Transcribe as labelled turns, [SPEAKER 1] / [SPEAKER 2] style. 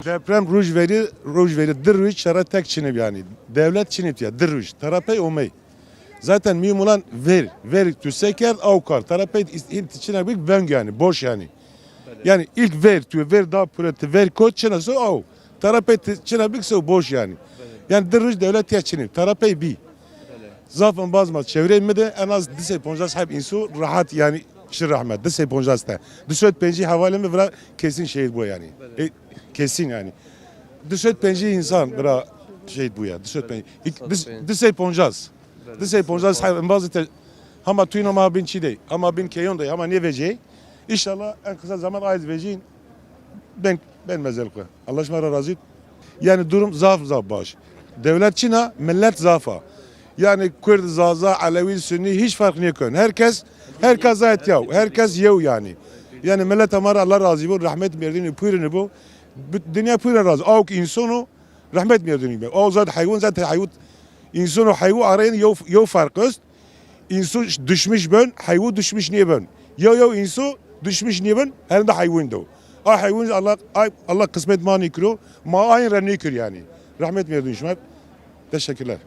[SPEAKER 1] Deprem ruj veri dırruj şara tek çinip yani. Devlet çinip ya dırruj. Tarapey omey. Zaten mühim olan ver tüseker avkar. Tarapey içine bir veng yani boş yani. Yani ilk ver daha püreti ver koç çinası av. Tarapey çine bir boş yani. Yani dırruj devlet ya çinip. Tarapey bi. Zaten bazmaz çevreye mi de en az dise ponjas hep insu rahat yani şir rahmet dise ponjas da. Dışöt penci havale mi vra kesin şehit bu yani. Kesin yani. Dışöt penci insan vra şehit bu ya. Dışöt penci. Dise ponjas. Dise ponjas bazı ama tuyun ama bin çi değil. Ama bin keyon değil. Ama ne veceği? İnşallah en kısa zaman ayız veceğin ben mezel koy. Allah şmara razı. Yani durum zaf baş. Devlet Çin'a millet zafa. Yani Kürt, Zaza, Alevi, Sünni hiç fark yok. Herkes zayet yav. Herkes yav yani. Yani millet amara Allah razı bu. Rahmet merdini pürünü bu. Dünya pürün razı. Avuk insanu rahmet merdini bu. O zaten hayvan insanu hayvan arayın yav farkız. İnsan düşmüş ben, hayvan düşmüş niye ben? Yav insan düşmüş niye ben? Hem de hayvan da. Hayvan Allah kısmet mani kuru. Ma aynı renni kür yani. Rahmet merdini şumat. Teşekkürler.